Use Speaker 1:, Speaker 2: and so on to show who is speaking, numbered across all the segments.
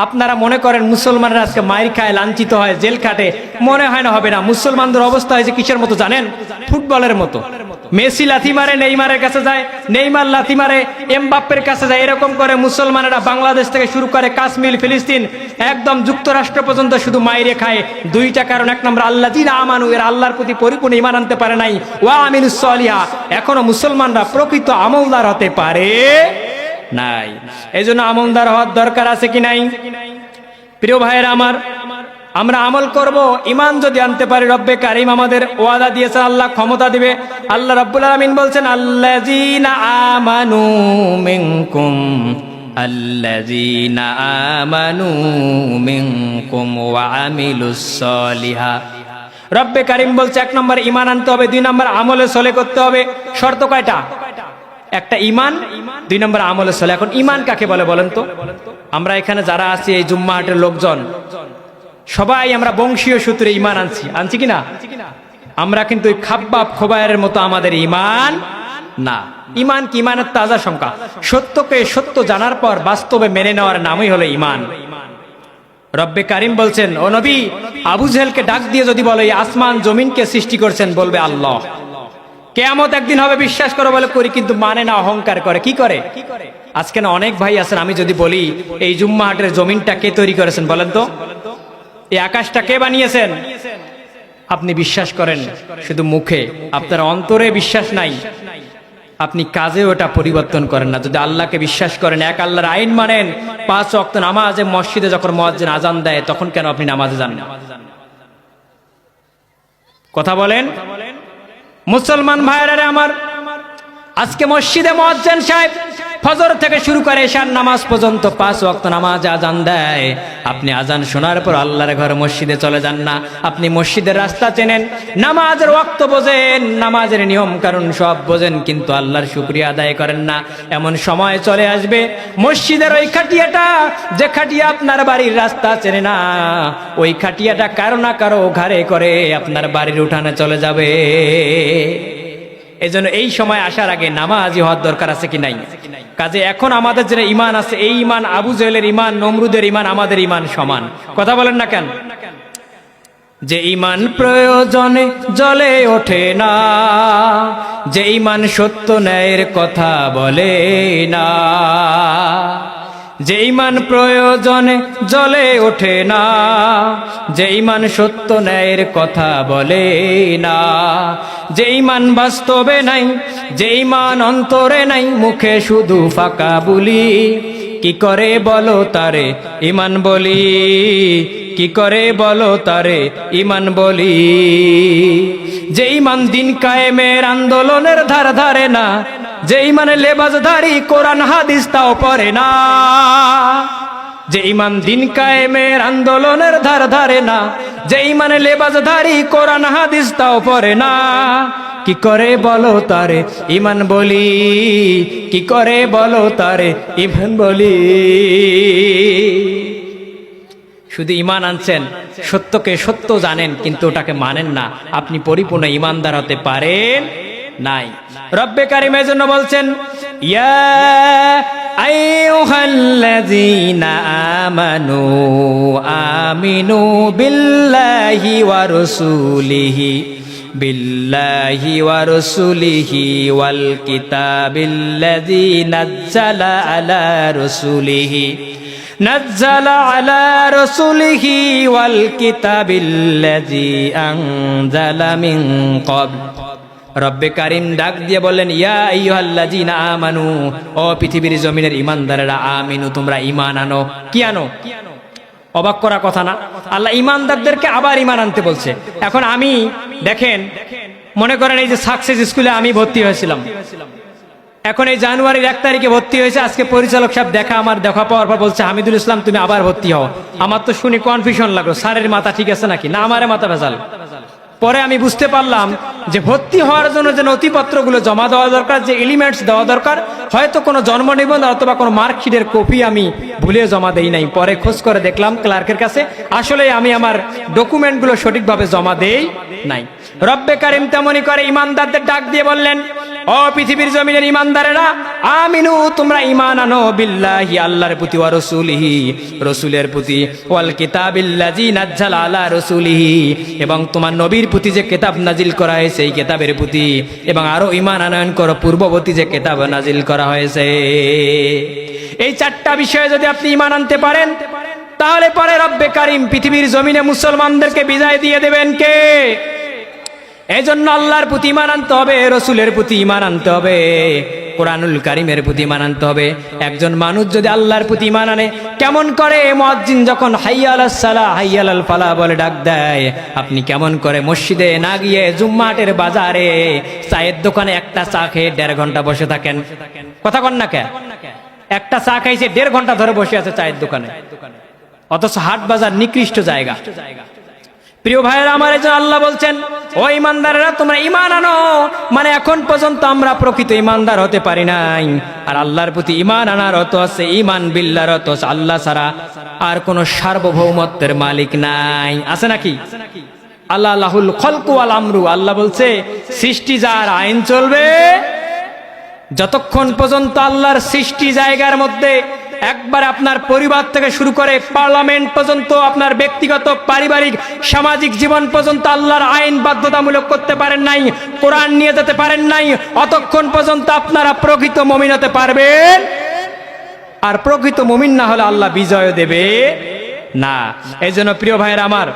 Speaker 1: আপনারা মনে করেন মুসলমানরা আজকে মাইর খায়, লাঞ্ছিত হয়, জেল খাটে, মনে হয় না হবে না। মুসলমানদের অবস্থা হয়েছে কিসের মতো জানেন? ফুটবলের মতো। মেসি লাথি মারে নেইমারের কাছে যায়, নেইমার লাথি মারে এমবাপ্পের কাছে যায়। এরকম করে মুসলমানেরা বাংলাদেশ থেকে শুরু করে কাশ্মীর, ফিলিস্তিন, একদম যুক্তরাষ্ট্র পর্যন্ত শুধু মাইরে খায়। দুইটা কারণ, এক নম্বর আল্লাযীনা আমানু, এর আল্লাহর প্রতি পরিপূর্ণ ঈমান আনতে পারে নাই, ওয়া আমিলুস সলিহা, এখনো মুসলমানরা প্রকৃত আমলদার হতে পারে নাই। এই জন্য আমলদার হওয়ার দরকার আছে কি নাই? প্রিয় ভাইয়েরা আমার, আমরা আমল করব, ঈমান যদি আনতে পারি রব্বে কারীম আমাদের ওয়াদা দিয়েছে, আল্লাহ ক্ষমতা দিবে। আল্লাহ রাব্বুল আলামিন বলছেন আল্লাযীনা আমানু মিনকুম, আল্লাযীনা আমানু মিনকুম ওয়া আমিলুস সলিহা। রব্বে কারীম বলছে এক নম্বর ঈমান আনতে হবে, দুই নম্বর আমলে সলে করতে হবে। শর্ত কয়টা? একটা ঈমান, দুই নম্বর আমলে সলে। এখন ঈমান কাকে বলে বলেন তো? আমরা এখানে যারা আছি এই জুম্মা হাটের লোকজন সবাই আমরা বংশীয় সূত্রে ঈমান আনছি কিনা? আমরা কিন্তু ওই খাব্বাব খোবায়ের মতো আমাদের ঈমান না। ঈমান কি? ঈমানের তাজা সংখ্যা। সত্যকে সত্য জানার পর বাস্তবে মেনে নেওয়ার নামই হলো ঈমান। রব্বে কারীম বলছেন, ও নবী, আবু জেহেলকে ডাক দিয়ে যদি বলো এই আসমান জমিনকে সৃষ্টি করছেন, বলবে আল্লাহ। কিয়ামত একদিন হবে, বিশ্বাস করো, বলে করি, কিন্তু মানে না, অহংকার করে। কি করে? আজকে না অনেক ভাই আছেন, আমি যদি বলি এই জুম্মা হাটের জমিনটা কে তৈরি করেছেন বলেন তো, এই আকাশটা কে বানিয়েছেন, আপনি বিশ্বাস করেন শুধু মুখে, আপনার অন্তরে বিশ্বাস নাই, আপনি কাজে ওটা পরিবর্তন করেন না। যদি আল্লাহকে বিশ্বাস করেন, এক আল্লাহর আইন মানেন, 5 ওয়াক্ত নামাজে মসজিদে যখন মুয়াজ্জিন আজান দেয় তখন কেন আপনি নামাজে যান না? কথা বলেন মুসলমান ভাইরা আমার, আজকে মসজিদে মুয়াজ্জিন সাহেব ফজর থেকে শুরু করে এশার নামাজ পর্যন্ত 5 ওয়াক্ত নামাজ আজান দেয়। আপনি আজান শোনার পর আল্লাহর ঘরে মসজিদে চলে যান না। আপনি মসজিদের রাস্তা চেনেন, নামাজের ওয়াক্ত বোঝেন, নামাজের নিয়ম কারণ সব বোঝেন, কিন্তু আল্লাহর শুকরিয়া আদায় করেন না। এমন সময় চলে আসবে মসজিদের ওই খাটিয়াটা, যে খাটিয়া আপনার বাড়ির রাস্তা চেনে না, ওই খাটিয়াটা কারো না কারো ঘাড়ে করে আপনার বাড়ির উঠানে চলে যাবে। এই জন্য এই সময় আসার আগে নামাজি হওয়ার দরকার আছে কি নাই? কাজে এখন আমাদের যে ঈমান আছে, এই ঈমান আবু জেহেলের ঈমান, নমরুদের ঈমান, আমাদের ঈমান সমান। কথা বলেন না কেন? যে ঈমান প্রয়োজনে জ্বলে ওঠে না, যে ঈমান সত্য ন্যায়ের কথা বলে না, যে ঈমান প্রয়োজনে জ্বলে ওঠে না, যে ঈমান সত্য ন্যায়ের কথা বলে না, যে ঈমান বাস্তবে নাই, যে ঈমান অন্তরে নাই, মুখে শুধু ফাঁকা বুলি, কি করে বলো তারে ঈমান বলি, কি করে বলো তারে ঈমান বলি। যে ঈমান দিন কায়েমের আন্দোলনের ধার ধারে না, যে ঈমানে লেবাসধারী কোরআন হাদিস তাও পড়ে না, যে ঈমান দিন কায়েমের আন্দোলনের ধার ধারে না, যে ঈমানে লেবাসধারী কোরআন হাদিস তাও পড়ে না, কি করে বলো তারে ঈমান বলি, কি করে বলো তারে ঈমান বলি। শুধু ঈমান আনছেন, সত্যকে সত্য জানেন, কিন্তু ওটাকে মানেন না, আপনি পরিপূর্ণ ঈমানদার হতে পারেন নাই। রব্বে কারীম এর জন্য বলছেন, ইয়া আইয়ুহাল্লাযীনা আমানু আমিনু বিল্লাহি ওয়া রাসূলিহি, বিল্লাহি ওয়া রাসূলিহি ওয়াল কিতাবিল্লাযী নাজ্জালা আলা রাসূলিহি, নাজ্জালা আলা রাসূলিহি ওয়াল কিতাবিল্লাযী আনজালা মিন ক্বাবল। রব্বে কারীম ডাক দিয়ে বললেন, ইয়া আইয়ুহাল্লাযীনা আমানু, ও পৃথিবীর জমিনের ঈমানদারেরা, আমিনু, তোমরা ঈমান আনো। কি আনো? অবাক করা কথা না? আল্লাহ ঈমানদারদেরকে আবার ঈমান আনতে বলছে। এখন আমি দেখেন, মনে করেন এই যে সাকসেস স্কুলে আমি ভর্তি হয়েছিলাম, এখন এই জানুয়ারির 1 তারিখে ভর্তি হয়েছে। আজকে পরিচালক সাহেব দেখা পাওয়ার পর বলছে, হামিদুল ইসলাম তুমি আবার ভর্তি হও। আমার তো শুনি কনফিউশন লাগলো, স্যারের মাথা ঠিক আছে নাকি, না আমারে মাথা ভেজাল। পরে আমি বুঝতে পারলাম যে ভর্তি হওয়ার জন্য যে নথিপত্রগুলো জমা দেওয়া দরকার, যে এলিমেন্টস দেওয়া দরকার, হয়তো কোনো জন্ম নিবন্ধন অথবা কোনো মার্কশিটের কপি আমি ভুলে জমা দেই নাই। পরে খোঁজ করে দেখলাম ক্লার্কের কাছে, আসলে আমি আমার ডকুমেন্টগুলো সঠিকভাবে জমা দেই নাই। রব্বে কারীম তেমনি করে ঈমানদারদের ডাক দিয়ে বললেন, ও পৃথিবীর জমিনের ঈমানদারেরা, আমিনু তোমরা ঈমান আনো বিল্লাহি আল্লাহর প্রতি, ওয়া রাসূলিহি রাসূলের প্রতি, ওয়াল কিতাবিল্লাযী নাযালা আলা রাসূলিহি এবং তোমার নবীর প্রতি যে কিতাব নাজিল করা হয়েছে এই কিতাবের প্রতি, এবং আরো ঈমান আনয়ন করো পূর্ববর্তী যে কিতাব নাজিল করা হয়েছে। এই চারটা বিষয়ে যদি আপনি ঈমান আনতে পারেন তাহলে পরে রব্বে কারীম পৃথিবীর জমিনে মুসলমানদেরকে বিজয় দিয়ে দেবেন কে? এই জন্য আল্লাহর প্রতি ঈমান আনতে হবে, রসুলের প্রতি ঈমান আনতে হবে, কোরআনুল কারীমের প্রতি ঈমান আনতে হবে। একজন মানুষ যদি আল্লাহর প্রতি ঈমান আনে, কেমন করে মুয়াজ্জিন যখন হাইয়া আলাস সালাহ হাইয়া আলাল ফালাহ বলে ডাক দেয়, আপনি কেমন করে মসজিদে না গিয়ে জুম্মাহাটের বাজারে চায়ের দোকানে একটা চা খেয়ে 1.5 ঘন্টা বসে থাকেন? কথা কন না কে? একটা চা খাইছে 1.5 ঘন্টা ধরে বসে আছে চায়ের দোকানে, অথচ হাট বাজার নিকৃষ্ট জায়গা। প্রিয় ভাইয়েরা আমার, এই জন্য আল্লাহ বলছেন, ও ঈমানদারেরা তোমরা ঈমান আনো। মানে এখন পর্যন্ত আমরা প্রকৃত ঈমানদার হতে পারি নাই, আর আল্লাহর প্রতি ঈমান আনার অর্থ আছে ঈমান বিল্লাহর অর্থ আছে আল্লাহ ছাড়া আর কোন সার্বভৌমত্বের মালিক নাই। আছে নাকি? আল্লাহ লাহুল খলকু ওয়াল আমরু, আল্লাহ বলছে সৃষ্টি যার, আইন চলবে। যতক্ষণ পর্যন্ত আল্লাহর সৃষ্টি জায়গার মধ্যে একবার আপনার পরিবার থেকে শুরু করে পার্লামেন্ট পর্যন্ত, আপনার ব্যক্তিগত পারিবারিক সামাজিক জীবন পর্যন্ত আল্লাহর আইন বাধ্যতামূলক করতে পারেন নাই, কোরআন নিয়ে যেতে পারেন নাই, অতক্ষণ পর্যন্ত আপনারা প্রকৃত মুমিন হতে পারবেন। আর প্রকৃত মুমিন না হলে আল্লাহ বিজয় দেবে না। এই জন্য প্রিয় ভাইয়েরা আমার,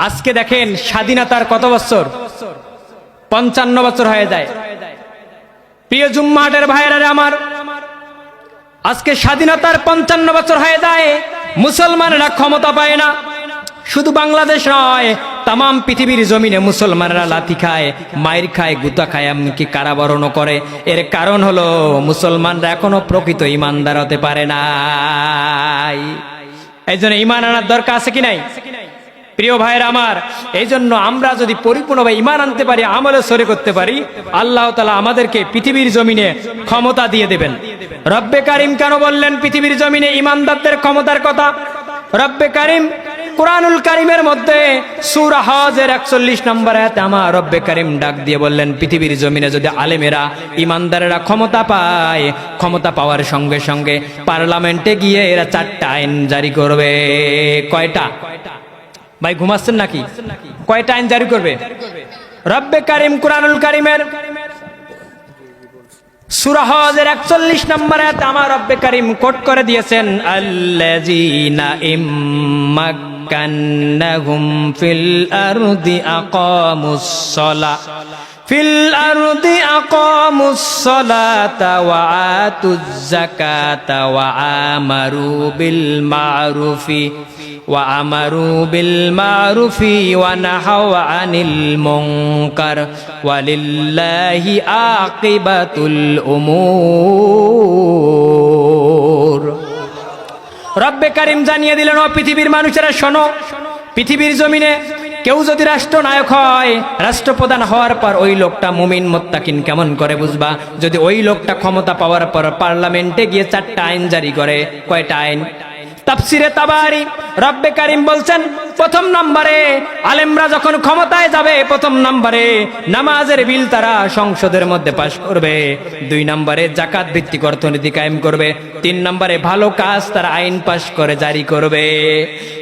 Speaker 1: আজকে দেখেন স্বাধীনতার কত বছর? 55 বছর হয়ে যায়। প্রিয় জুম্মাহাটের ভাইয়েরা আমার, আজকে স্বাধীনতার 55 বছর হয়ে যায়, মুসলমানরা ক্ষমতা পায় না। শুধু বাংলাদেশ নয়, তামাম পৃথিবীর জমিনে মুসলমানরা লাথি খায়, মাইর খায়, গুতা খায়, এমনকি কারাবরণও করে। এর কারণ হলো মুসলমানরা এখনো প্রকৃত ঈমানদার হতে পারে নাই। এই জন্য ঈমান আনার দরকার আছে কি নাই? প্রিয় ভাইয়েরা আমার, এই জন্য আমরা যদি পরিপূর্ণভাবে ঈমান আনতে পারি, আমলে সরে করতে পারি, আল্লাহ তাআলা আমাদেরকে পৃথিবীর জমিনে ক্ষমতা দিয়ে দেবেন। রব্বে কারীম কেন বললেন পৃথিবীর জমিনে ঈমানদারদের ক্ষমতার কথা? রব্বে কারীম কোরআনুল কারীমের মধ্যে সূরা হজের 41 নম্বর আয়াতে আমার রব্বে কারীম ডাক দিয়ে বললেন, পৃথিবীর জমিনে যদি আলেমেরা ঈমানদারেরা ক্ষমতা পায়, ক্ষমতা পাওয়ার সঙ্গে সঙ্গে পার্লামেন্টে গিয়ে এরা 4টা আইন জারি করবে। কয়টা? ভাই ঘুমাচ্ছেন নাকি? কয়টা আইন জারি করবে? রব্বে কারীম কোরআনুল কারীমের সূরা হজের 41 নম্বর আয়াতে আমার রব্বে কারীম কোট করে দিয়েছেন, আল্লাযীনা ইম্মাক্কান্নাহুম ফিল আরদি আকামুস সালাতা ওয়া আতুজ যাকাতা ওয়া আমারু বিল মারুফি ওয়া নাহাউ আনিল মুনকার ওয়ালিল্লাহি আকিবাতুল উমুর। রব্বে কারীম জানিয়ে দিলেন, ও পৃথিবীর মানুষেরা শোনো, পৃথিবীর জমিনে কেউ যদি রাষ্ট্রনায়ক হয়, রাষ্ট্রপ্রধান হওয়ার পর ওই লোকটা মুমিন মুত্তাকিন কেমন করে বুঝবা? যদি ওই লোকটা ক্ষমতা পাওয়ার পর পার্লামেন্টে গিয়ে 4টা আইন জারি করে। কয়টা আইন? তাফসিরে তাবারি রব্বে কারীম বলছেন, প্রথম নম্বরে আলেমরা যখন ক্ষমতায় যাবে, প্রথম নম্বরে নামাজের বিল তারা সংসদের মধ্যে পাশ করবে। 2 নম্বরে যাকাত ভিত্তিক অর্থনীতি কায়েম করবে। 3 নম্বরে ভালো কাজ তারা আইন পাশ করে জারি করবে।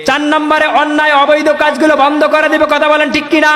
Speaker 1: 4 নম্বরে অন্যায় অবৈধ কাজগুলো বন্ধ করে দিবে। কথা বলেন ঠিক কিনা?